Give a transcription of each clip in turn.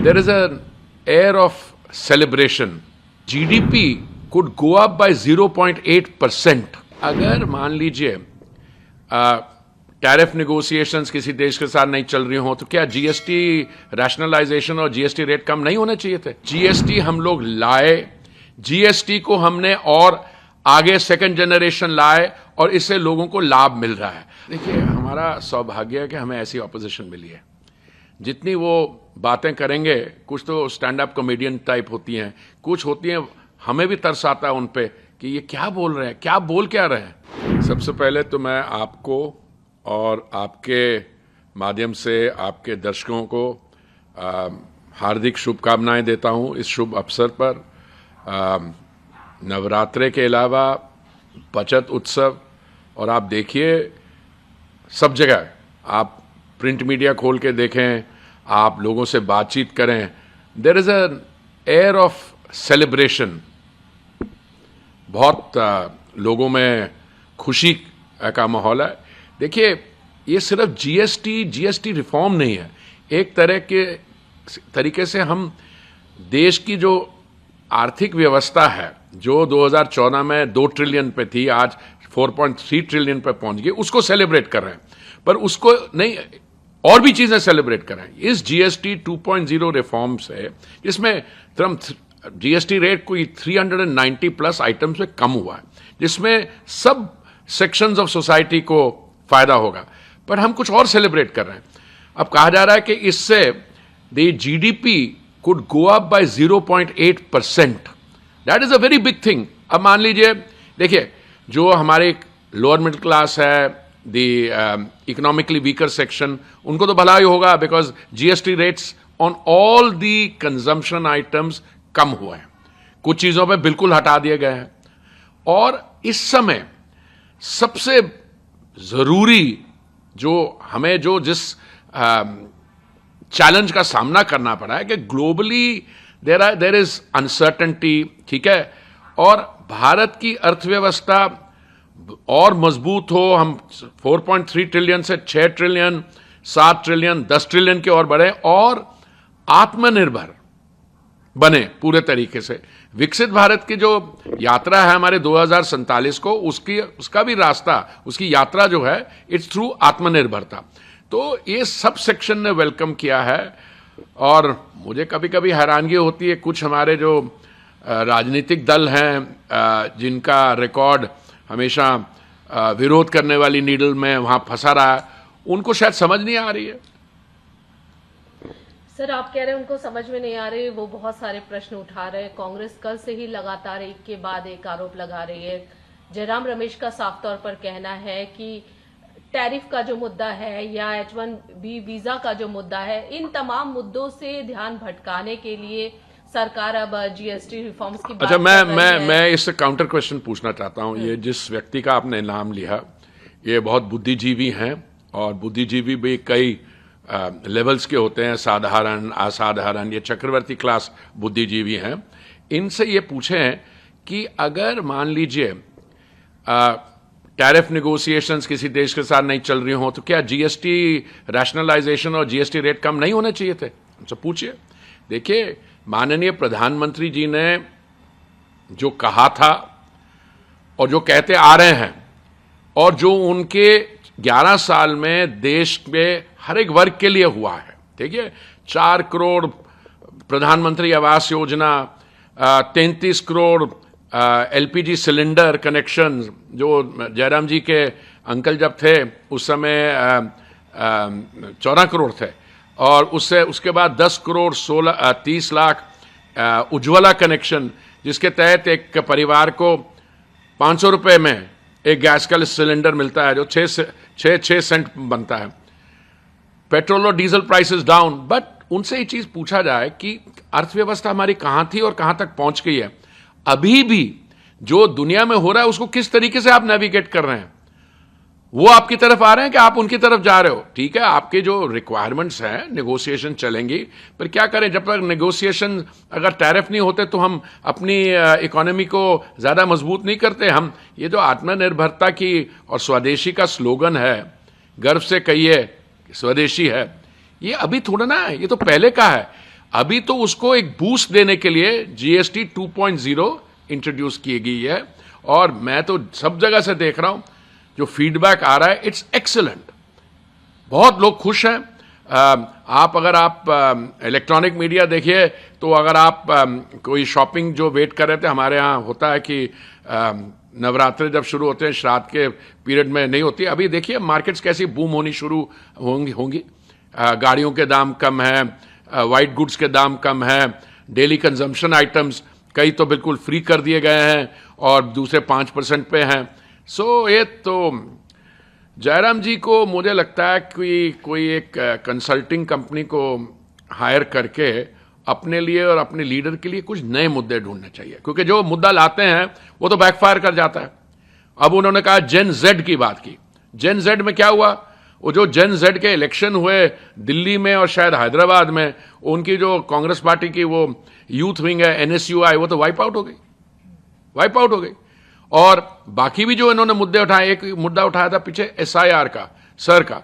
there is an air of celebration. GDP could go up by 0.8%. अगर मान लीजिए tariff negotiations किसी देश के साथ नहीं चल रही हो तो क्या जीएसटी रैशनलाइजेशन और जीएसटी रेट कम नहीं होने चाहिए थे? जीएसटी हम लोग लाए, जीएसटी को हमने और आगे सेकंड जनरेशन लाए और इससे लोगों को लाभ मिल रहा है। देखिए, हमारा सौभाग्य है कि हमें ऐसी ऑपोजिशन मिली है। जितनी वो बातें करेंगे, कुछ तो स्टैंड अप कॉमेडियन टाइप होती हैं, कुछ होती हैं हमें भी तरस आता है उन पे कि ये क्या बोल रहे हैं, क्या बोल क्या रहे हैं। सबसे पहले तो मैं आपको और आपके माध्यम से आपके दर्शकों को हार्दिक शुभकामनाएं देता हूं इस शुभ अवसर पर। नवरात्रे के अलावा बचत उत्सव, और आप देखिए सब जगह, आप प्रिंट मीडिया खोल के देखें, आप लोगों से बातचीत करें, there is an air of celebration. बहुत लोगों में खुशी का माहौल है। देखिए, ये सिर्फ जीएसटी रिफॉर्म नहीं है। एक तरीके से हम देश की जो आर्थिक व्यवस्था है, जो 2014 में 2 ट्रिलियन पे थी, आज 4.3 ट्रिलियन पे पहुंच गई, उसको सेलिब्रेट कर रहे हैं। पर उसको नहीं, और भी चीजें सेलिब्रेट कर रहे हैं। इस जीएसटी 2.0 रिफॉर्म से, जिसमें जीएसटी रेट कोई 390 प्लस आइटम्स में कम हुआ है, जिसमें सब सेक्शंस ऑफ सोसाइटी को फायदा होगा, पर हम कुछ और सेलिब्रेट कर रहे हैं। अब कहा जा रहा है कि इससे the GDP could go up by 0.8%। That is a very big thing. अब मान लीजिए, देखिए, जो हमारे लोअर मिडिल क्लास है, द इकोनॉमिकली वीकर सेक्शन, उनको तो भला ही होगा, because GST rates on all the consumption items कम हुए हैं, कुछ चीजों पे बिल्कुल हटा दिए गए हैं। और इस समय सबसे जरूरी जो हमें जिस चैलेंज का सामना करना पड़ा है कि ग्लोबली देयर इज अनसर्टेनिटी, ठीक है, और भारत की अर्थव्यवस्था और मजबूत हो, हम 4.3 ट्रिलियन से 6 ट्रिलियन, 7 ट्रिलियन, 10 ट्रिलियन की ओर बढ़े और आत्मनिर्भर बने पूरे तरीके से। विकसित भारत की जो यात्रा है हमारे 2047 को, उसका भी रास्ता, उसकी यात्रा जो है, इट्स थ्रू आत्मनिर्भरता। तो ये सब सेक्शन ने वेलकम किया है। और मुझे कभी कभी हैरानगी होती है, कुछ हमारे जो राजनीतिक दल हैं जिनका रिकॉर्ड हमेशा विरोध करने वाली नीडल में वहां फंसा रहा है, उनको शायद समझ नहीं आ रही है। सर, आप कह रहे हैं उनको समझ में नहीं आ रही, वो बहुत सारे प्रश्न उठा रहे हैं। कांग्रेस कल से ही लगातार एक के बाद एक आरोप लगा रही है। जयराम रमेश का साफ तौर पर कहना है कि टैरिफ का जो मुद्दा है या H1B वीजा का जो मुद्दा है, इन तमाम मुद्दों से ध्यान भटकाने के लिए सरकार अब जीएसटी रिफॉर्म्स की बात अच्छा, कर रही है। मैं इससे काउंटर क्वेश्चन पूछना चाहता हूं। ये जिस व्यक्ति का आपने नाम लिया, ये बहुत बुद्धिजीवी हैं, और बुद्धिजीवी भी कई लेवल्स के होते हैं, साधारण, असाधारण, ये चक्रवर्ती क्लास बुद्धिजीवी हैं। इनसे ये पूछें कि अगर मान लीजिए टैरिफ नेगोशिएशंस किसी देश के साथ नहीं चल रही हो तो क्या जीएसटी रैशनलाइजेशन और जीएसटी रेट कम नहीं होने चाहिए थे? उनसे पूछिए। देखिए, माननीय प्रधानमंत्री जी ने जो कहा था और जो कहते आ रहे हैं, और जो उनके 11 साल में देश में हर एक वर्ग के लिए हुआ है, ठीक है, 4 करोड़ प्रधानमंत्री Awas Yojana, 33 crore LPG cylinder connection, जो जयराम जी के अंकल जब थे उस समय 14 करोड़ थे, और उसके बाद 10 करोड़ 30 लाख उज्ज्वला कनेक्शन, जिसके तहत एक परिवार को 500 रुपये में एक गैस का सिलेंडर मिलता है, जो 6 सेंट बनता है। पेट्रोल और डीजल प्राइसेस डाउन। बट उनसे ये चीज पूछा जाए कि अर्थव्यवस्था हमारी कहां थी और कहां तक पहुंच गई है, अभी भी जो दुनिया में हो रहा है उसको किस तरीके से आप नेविगेट कर रहे हैं? वो आपकी तरफ आ रहे हैं कि आप उनकी तरफ जा रहे हो? ठीक है, आपके जो रिक्वायरमेंट्स हैं, नेगोशिएशन चलेंगी, पर क्या करें, जब तक नेगोशिएशन, अगर टैरिफ नहीं होते तो हम अपनी इकोनॉमी को ज्यादा मजबूत नहीं करते। हम ये जो आत्मनिर्भरता की और स्वदेशी का स्लोगन है, गर्व से कहिए स्वदेशी है, ये अभी थोड़ा ना है, ये तो पहले का है। अभी तो उसको एक बूस्ट देने के लिए जीएसटी 2.0 इंट्रोड्यूस की गई है, और मैं तो सब जगह से देख रहा हूं जो फीडबैक आ रहा है, इट्स एक्सीलेंट। बहुत लोग खुश हैं। अगर आप इलेक्ट्रॉनिक मीडिया देखिए तो अगर आप कोई शॉपिंग जो वेट कर रहे थे, हमारे यहाँ होता है कि नवरात्रे जब शुरू होते हैं श्राद्ध के पीरियड में नहीं होती, अभी देखिए मार्केट्स कैसी बूम होनी शुरू होंगी। गाड़ियों के दाम कम है, वाइट गुड्स के दाम कम है, डेली कंजम्पशन आइटम्स कई तो बिल्कुल फ्री कर दिए गए हैं और दूसरे 5% पे हैं। सो ये तो जयराम जी को मुझे लगता है कि कोई एक कंसल्टिंग कंपनी को हायर करके अपने लिए और अपने लीडर के लिए कुछ नए मुद्दे ढूंढने चाहिए, क्योंकि जो मुद्दा लाते हैं वो तो बैकफायर कर जाता है। अब उन्होंने कहा जेन जेड की बात की। जेन जेड में क्या हुआ? वो जो जेन जेड के इलेक्शन हुए दिल्ली में और शायद हैदराबाद में, उनकी जो कांग्रेस पार्टी की वो यूथ विंग है एनएसयूआई, वो तो वाइप आउट हो गई। और बाकी भी जो इन्होंने मुद्दे उठाए, एक मुद्दा उठाया था पीछे एसआईआर का, सर का,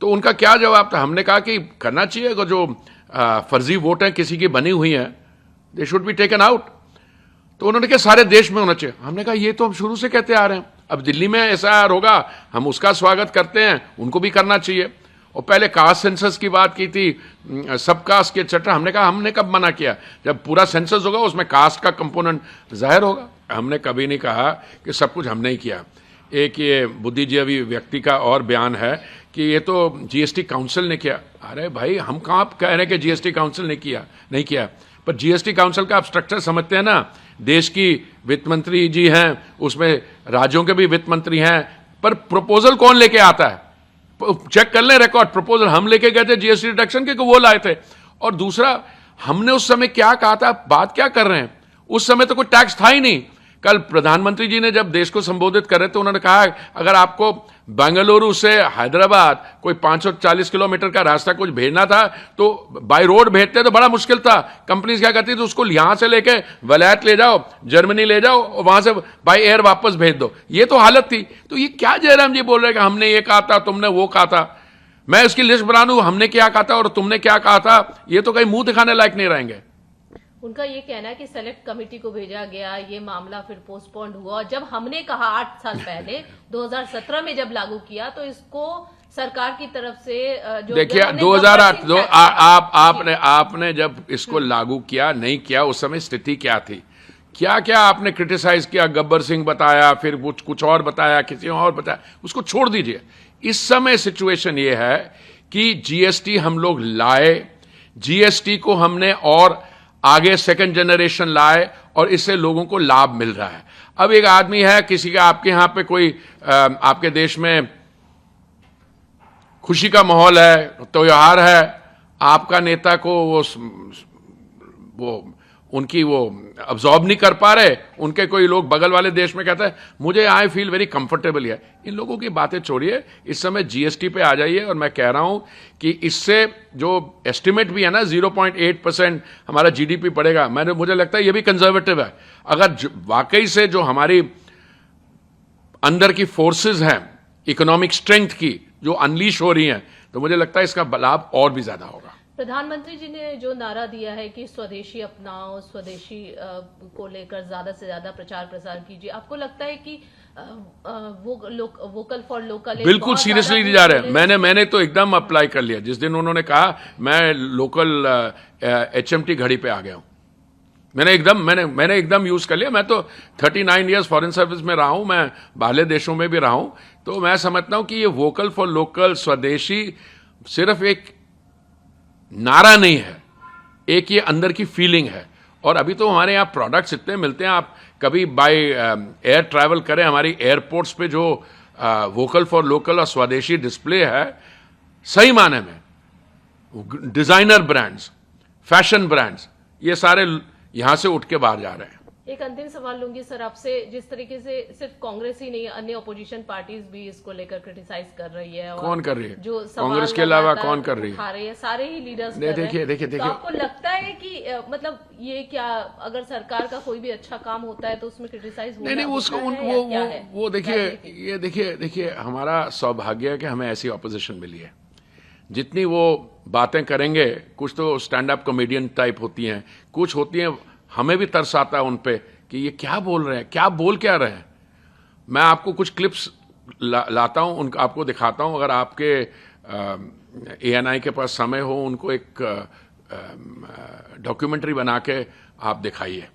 तो उनका क्या जवाब था? हमने कहा कि करना चाहिए, जो फर्जी वोट है किसी की बनी हुई है, they should be taken out. तो उन्होंने कहा सारे देश में होना चाहिए। हमने कहा ये तो हम शुरू से कहते आ रहे हैं, अब दिल्ली में एसआईआर होगा, हम उसका स्वागत करते हैं, उनको भी करना चाहिए। और पहले कास्ट सेंसस की बात की थी, सब कास्ट के चट्टा, हमने कहा हमने कब मना किया? जब पूरा सेंसस होगा उसमें कास्ट का कंपोनेंट जाहिर होगा। हमने कभी नहीं कहा कि सब कुछ हमने ही किया। एक ये बुद्धिजीवी व्यक्ति का और बयान है कि ये तो जीएसटी काउंसिल ने किया। अरे भाई, हम कहाँ कह रहे हैं कि जीएसटी काउंसिल ने नहीं किया, पर जीएसटी काउंसिल का आप स्ट्रक्चर समझते हैं ना। देश की वित्त मंत्री जी हैं, उसमें राज्यों के भी वित्त मंत्री हैं, पर प्रपोजल कौन लेके आता है? चेक कर ले रिकॉर्ड, प्रपोजल हम लेके गए थे जीएसटी रिडक्शन के, वो लाए थे। और दूसरा, हमने उस समय क्या कहा था, बात क्या कर रहे हैं? उस समय तो कोई टैक्स था ही नहीं। कल प्रधानमंत्री जी ने जब देश को संबोधित कर रहे थे, उन्होंने कहा अगर आपको बेंगलुरु से हैदराबाद कोई 540 किलोमीटर का रास्ता कुछ भेजना था तो बाय रोड भेजते तो बड़ा मुश्किल था। कंपनीज क्या करती थी, उसको यहां से लेके वलैत ले जाओ, जर्मनी ले जाओ और वहां से बाय एयर वापस भेज दो, ये तो हालत थी। तो ये क्या जयराम जी बोल रहे हैं कि हमने ये कहा था, तुमने वो कहा था? मैं उसकी लिस्ट बना लूं, हमने क्या कहा था और तुमने क्या कहा था, ये तो कहीं मुंह दिखाने लायक नहीं रहेंगे। उनका ये कहना है कि सेलेक्ट कमेटी को भेजा गया, ये मामला फिर पोस्टपोन्ड हुआ, और जब हमने कहा 8 साल पहले 2017 में जब लागू किया तो इसको सरकार की तरफ से जो देखिए 2008 आपने जब इसको लागू किया नहीं किया, उस समय स्थिति क्या थी? क्या क्या आपने क्रिटिसाइज किया? गब्बर सिंह बताया, फिर कुछ और बताया, किसी और बताया, उसको छोड़ दीजिए। इस समय सिचुएशन ये है कि जीएसटी हम लोग लाए, जीएसटी को हमने और आगे सेकंड जनरेशन लाए और इससे लोगों को लाभ मिल रहा है। अब एक आदमी है, किसी का आपके यहां पे कोई आपके देश में खुशी का माहौल है, त्योहार है, आपका नेता को वो उनकी वो अब्जॉर्ब नहीं कर पा रहे, उनके कोई लोग बगल वाले देश में कहते हैं मुझे आई फील वेरी कंफर्टेबल है। इन लोगों की बातें छोड़िए, इस समय जीएसटी पे आ जाइए। और मैं कह रहा हूं कि इससे जो एस्टिमेट भी है ना 0.8% हमारा जीडीपी बढ़ेगा, मुझे लगता है ये भी कंजर्वेटिव है। अगर वाकई से जो हमारी अंदर की फोर्सेस हैं इकोनॉमिक स्ट्रेंथ की जो अनलीश हो रही हैं, तो मुझे लगता है इसका लाभ और भी ज्यादा होगा। प्रधानमंत्री जी ने जो नारा दिया है कि स्वदेशी अपनाओ, स्वदेशी को लेकर ज्यादा से ज्यादा प्रचार प्रसार कीजिए, आपको लगता है कि वोकल फॉर लोकल बिल्कुल सीरियसली नहीं जा रहे हैं? मैंने तो एकदम अप्लाई कर लिया। जिस दिन उन्होंने कहा मैं लोकल एचएमटी घड़ी पे आ गया हूं, मैंने एकदम यूज कर लिया। मैं तो 39 इयर्स फॉरेन सर्विस में रहा हूं, मैं बाहर देशों में भी रहा हूं, तो मैं समझता हूं कि ये वोकल फॉर लोकल, स्वदेशी सिर्फ एक नारा नहीं है, एक ये अंदर की फीलिंग है। और अभी तो हमारे यहाँ प्रोडक्ट्स इतने मिलते हैं, आप कभी बाय एयर ट्रैवल करें, हमारी एयरपोर्ट्स पे जो वोकल फॉर लोकल और स्वदेशी डिस्प्ले है, सही माने में डिजाइनर ब्रांड्स, फैशन ब्रांड्स, ये सारे यहां से उठ के बाहर जा रहे हैं। एक अंतिम सवाल लूंगी सर आपसे, जिस तरीके से सिर्फ कांग्रेस ही नहीं अन्य ओपोजिशन पार्टीज भी इसको लेकर क्रिटिसाइज कर रही है। कौन कर रही है? जो कांग्रेस के अलावा कौन कर रही है? सारे ही लीडर्स देखिए तो आपको लगता है कि मतलब ये क्या, अगर सरकार का कोई भी अच्छा काम होता है तो उसमें क्रिटिसाइज नहीं उसको वो देखिए, ये देखिए हमारा सौभाग्य है कि हमें ऐसी ऑपोजिशन मिली है जितनी वो बातें करेंगे, कुछ तो स्टैंड अप कॉमेडियन टाइप होती हैं, कुछ होती हैं हमें भी तरस आता है उन पे कि ये क्या बोल रहे हैं, क्या बोल क्या रहे हैं। मैं आपको कुछ क्लिप्स लाता हूं, उनको आपको दिखाता हूं, अगर आपके ANI के पास समय हो, उनको एक डॉक्यूमेंट्री बना के आप दिखाइए।